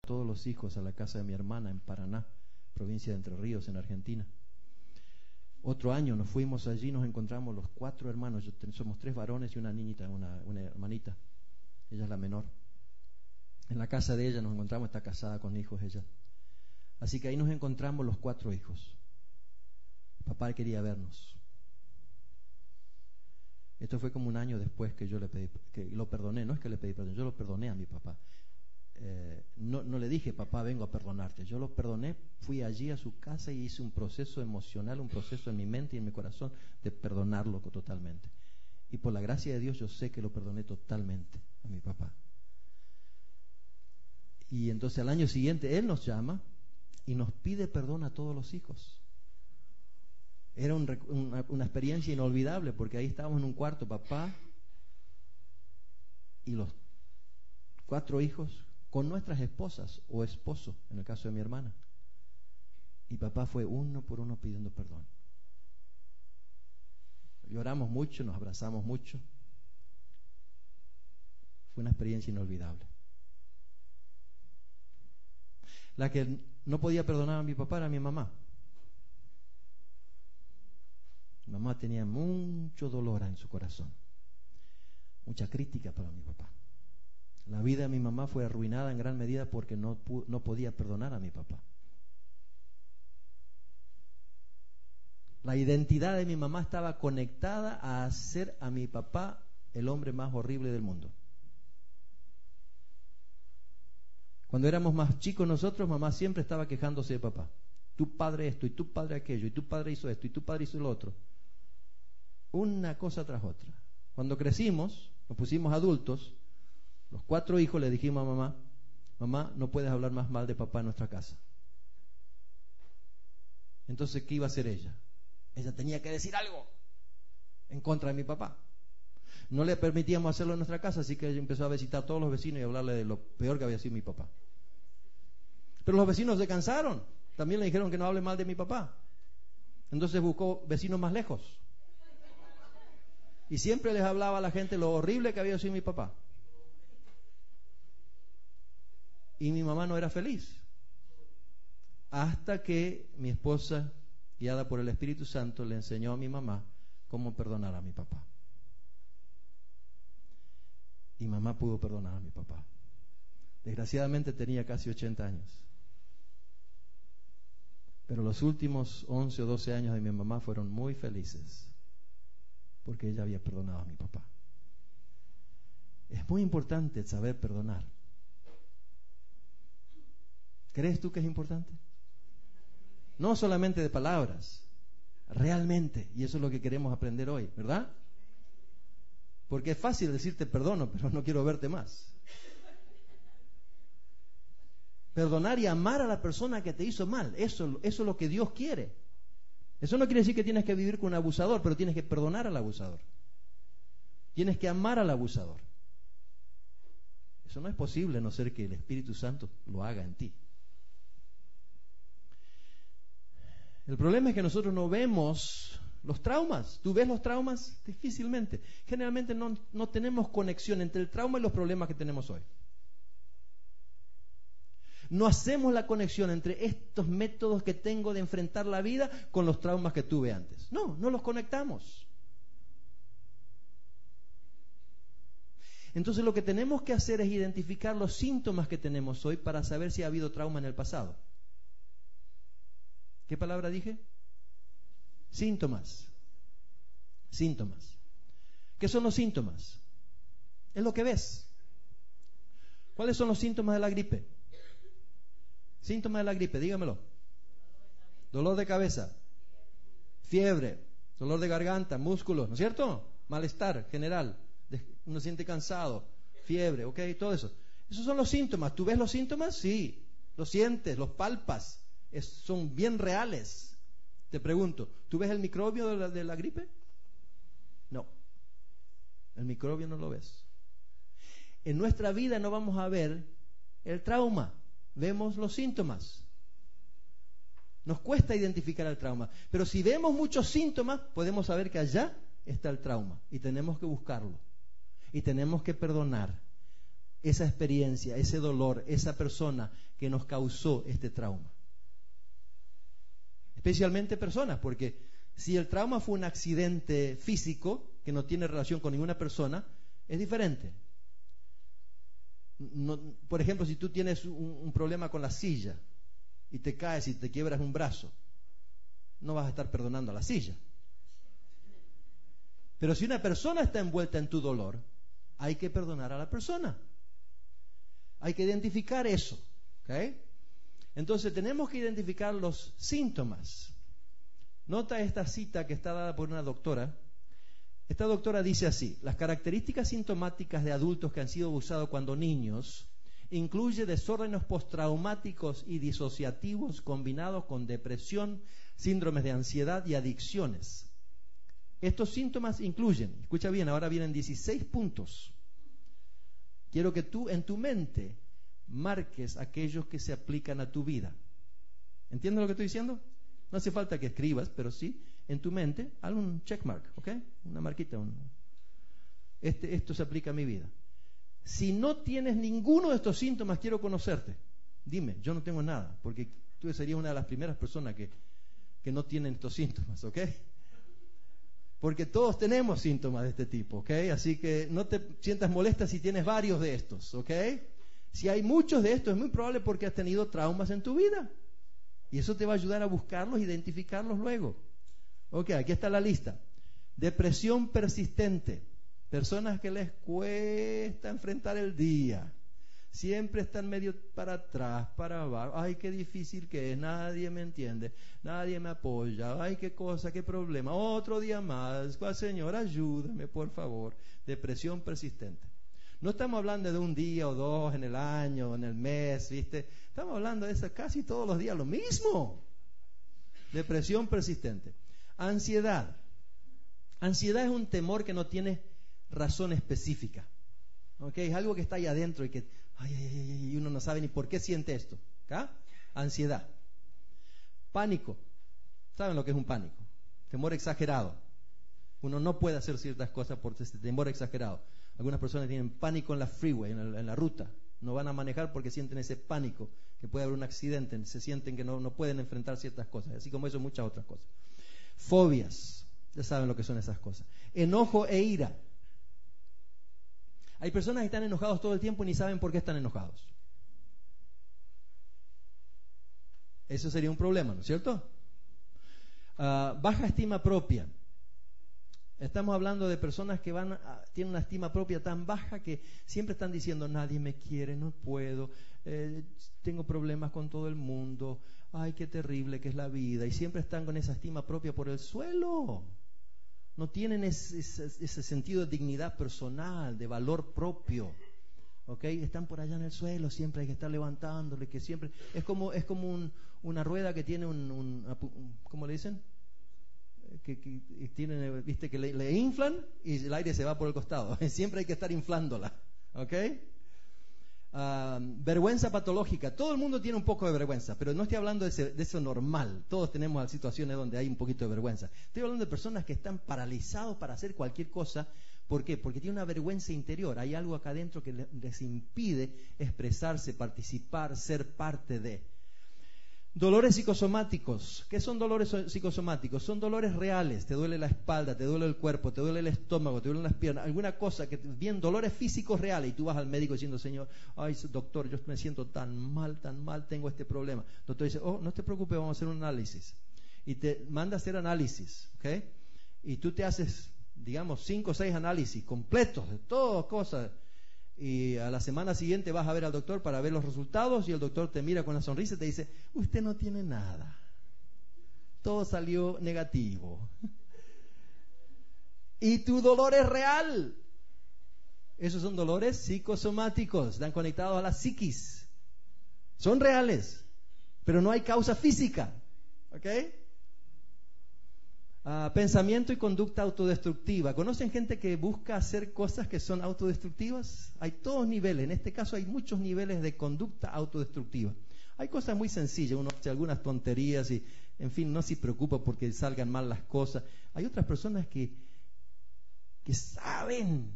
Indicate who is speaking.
Speaker 1: todos los hijos a la casa de mi hermana en Paraná, provincia de Entre Ríos, en Argentina. Otro año nos fuimos allí, nos encontramos los 4 hermanos, somos 3 varones y una niñita, una hermanita, ella es la menor. En la casa de ella nos encontramos, está casada con hijos ella. Así que ahí nos encontramos los 4 hijos. Papá quería vernos. Esto fue como un año después que yo le pedí, que lo perdoné, no es que le pedí perdón, yo lo perdoné a mi papá. No le dije, papá, vengo a perdonarte. Yo lo perdoné, fui allí a su casa y hice un proceso emocional, un proceso en mi mente y en mi corazón de perdonarlo totalmente. Y por la gracia de Dios yo sé que lo perdoné totalmente a mi papá. Y entonces al año siguiente él nos llama y nos pide perdón a todos los hijos. Era una experiencia inolvidable, porque ahí estábamos en un cuarto, papá y los 4 hijos con nuestras esposas o esposo, en el caso de mi hermana. Y papá fue uno por uno pidiendo perdón. Lloramos mucho, nos abrazamos mucho. Fue una experiencia inolvidable. La que no podía perdonar a mi papá era mi mamá. Mi mamá tenía mucho dolor en su corazón, mucha crítica para mi papá. La vida de mi mamá fue arruinada en gran medida porque no podía perdonar a mi papá. La identidad de mi mamá estaba conectada a hacer a mi papá el hombre más horrible del mundo. Cuando éramos más chicos nosotros, mamá siempre estaba quejándose de papá. Tu padre esto, y tu padre aquello, y tu padre hizo esto, y tu padre hizo lo otro. Una cosa tras otra. Cuando crecimos, nos pusimos adultos, los 4 hijos le dijimos a mamá, mamá, no puedes hablar más mal de papá en nuestra casa. Entonces, ¿qué iba a hacer ella? Ella tenía que decir algo en contra de mi papá. No le permitíamos hacerlo en nuestra casa, así que ella empezó a visitar a todos los vecinos y a hablarle de lo peor que había sido mi papá. Pero los vecinos se cansaron. También le dijeron que no hable mal de mi papá. Entonces buscó vecinos más lejos. Y siempre les hablaba a la gente lo horrible que había sido mi papá. Y mi mamá no era feliz. Hasta que mi esposa, guiada por el Espíritu Santo, le enseñó a mi mamá cómo perdonar a mi papá. Y mamá pudo perdonar a mi papá. Desgraciadamente tenía casi 80 años. Pero los últimos 11 o 12 años de mi mamá fueron muy felices, porque ella había perdonado a mi papá. Es muy importante saber perdonar. ¿Crees tú que es importante? No solamente de palabras, realmente. Y eso es lo que queremos aprender hoy, ¿verdad? Porque es fácil decirte perdono, pero no quiero verte más. Perdonar y amar a la persona que te hizo mal, eso es lo que Dios quiere. Eso no quiere decir que tienes que vivir con un abusador, pero tienes que perdonar al abusador. Tienes que amar al abusador. Eso no es posible a no ser que el Espíritu Santo lo haga en ti. El problema es que nosotros no vemos los traumas. ¿Tú ves los traumas? Difícilmente. Generalmente no tenemos conexión entre el trauma y los problemas que tenemos hoy. No hacemos la conexión entre estos métodos que tengo de enfrentar la vida con los traumas que tuve antes. No los conectamos. Entonces lo que tenemos que hacer es identificar los síntomas que tenemos hoy para saber si ha habido trauma en el pasado. ¿Qué palabra dije? Síntomas. Síntomas. ¿Qué son los síntomas? Es lo que ves. ¿Cuáles son los síntomas de la gripe? Síntomas de la gripe, dígamelo. Dolor de cabeza, fiebre, dolor de garganta, músculos, ¿no es cierto? Malestar general, uno se siente cansado, fiebre, ok, todo eso. Esos son los síntomas. ¿Tú ves los síntomas? Sí, los sientes, los palpas, son bien reales. Te pregunto, ¿tú ves el microbio de la gripe? No, el microbio no lo ves. En nuestra vida no vamos a ver el trauma. Vemos los síntomas. Nos cuesta identificar el trauma, pero si vemos muchos síntomas, podemos saber que allá está el trauma y tenemos que buscarlo y tenemos que perdonar. esa experiencia, ese dolor, esa persona que nos causó este trauma. Especialmente personas, porque si el trauma fue un accidente físico que no tiene relación con ninguna persona, es diferente. No, por ejemplo, si tú tienes un problema con la silla y te caes y te quiebras un brazo, no vas a estar perdonando a la silla. Pero si una persona está envuelta en tu dolor, hay que perdonar a la persona. Hay que identificar eso, ¿ok? Entonces tenemos que identificar los síntomas. Nota esta cita que está dada por una doctora. Esta doctora dice así: las características sintomáticas de adultos que han sido abusados cuando niños incluye desórdenes postraumáticos y disociativos combinados con depresión, síndromes de ansiedad y adicciones. Estos síntomas incluyen, escucha bien, ahora vienen 16 puntos. Quiero que tú en tu mente marques aquellos que se aplican a tu vida. ¿Entiendes lo que estoy diciendo? No hace falta que escribas, pero sí en tu mente, haz un checkmark, ¿ok? Una marquita. Esto se aplica a mi vida. Si no tienes ninguno de estos síntomas, quiero conocerte. Dime, yo no tengo nada, porque tú serías una de las primeras personas que no tienen estos síntomas, ¿ok? Porque todos tenemos síntomas de este tipo, ¿ok? Así que no te sientas molesta si tienes varios de estos, ¿ok? Si hay muchos de estos, es muy probable porque has tenido traumas en tu vida. Y eso te va a ayudar a buscarlos, identificarlos luego. Ok, aquí está la lista. Depresión persistente. Personas que les cuesta enfrentar el día. Siempre están medio para atrás, para abajo. Ay, qué difícil que es. Nadie me entiende. Nadie me apoya. Ay, qué cosa, qué problema. Otro día más. Señor, ayúdame, por favor. Depresión persistente. No estamos hablando de un día o dos en el año o en el mes, ¿viste? Estamos hablando de eso casi todos los días, lo mismo. Depresión persistente. Ansiedad. Ansiedad es un temor que no tiene razón específica. ¿Ok? Es algo que está ahí adentro y que y uno no sabe ni por qué siente esto. ¿Ok? Ansiedad. Pánico. ¿Saben lo que es un pánico? Temor exagerado. Uno no puede hacer ciertas cosas por este temor exagerado. Algunas personas tienen pánico en la freeway, en la ruta. No van a manejar porque sienten ese pánico, que puede haber un accidente, se sienten que no pueden enfrentar ciertas cosas, así como eso muchas otras cosas. Fobias, ya saben lo que son esas cosas. Enojo e ira. Hay personas que están enojados todo el tiempo y ni saben por qué están enojados. Eso sería un problema, ¿no es cierto? Baja estima propia. Estamos hablando de personas que tienen una estima propia tan baja que siempre están diciendo: nadie me quiere, no puedo, tengo problemas con todo el mundo, ay, qué terrible que es la vida. Y siempre están con esa estima propia por el suelo. No tienen ese sentido de dignidad personal, de valor propio. ¿Ok? Están por allá en el suelo, siempre hay que estar levantándole, que siempre es como una rueda que tiene ¿cómo le dicen? Que tienen, viste, que le inflan y el aire se va por el costado. Siempre hay que estar inflándola. ¿Ok? Vergüenza patológica. Todo el mundo tiene un poco de vergüenza, pero no estoy hablando de eso normal. Todos tenemos situaciones donde hay un poquito de vergüenza. Estoy hablando de personas que están paralizados para hacer cualquier cosa. ¿Por qué? Porque tiene una vergüenza interior. Hay algo acá adentro que les impide expresarse, participar, ser parte de. Dolores psicosomáticos. ¿Qué son dolores psicosomáticos? Son dolores reales. Te duele la espalda, te duele el cuerpo, te duele el estómago, te duelen las piernas, alguna cosa que bien, dolores físicos reales. Y tú vas al médico diciendo: Señor, ay, doctor, yo me siento tan mal, tengo este problema. El doctor dice: oh, no te preocupes, vamos a hacer un análisis. Y te manda a hacer análisis, ¿ok? Y tú te haces, digamos, 5 o 6 análisis completos de todas cosas. Y a la semana siguiente vas a ver al doctor para ver los resultados y el doctor te mira con una sonrisa y te dice: usted no tiene nada, todo salió negativo. Y tu dolor es real. Esos son dolores psicosomáticos, están conectados a la psiquis, son reales, pero no hay causa física. ¿Ok? Pensamiento y conducta autodestructiva. ¿Conocen gente que busca hacer cosas que son autodestructivas? Hay todos niveles. En este caso hay muchos niveles de conducta autodestructiva. Hay cosas muy sencillas. Uno hace algunas tonterías y, en fin, no se preocupa porque salgan mal las cosas. Hay otras personas que saben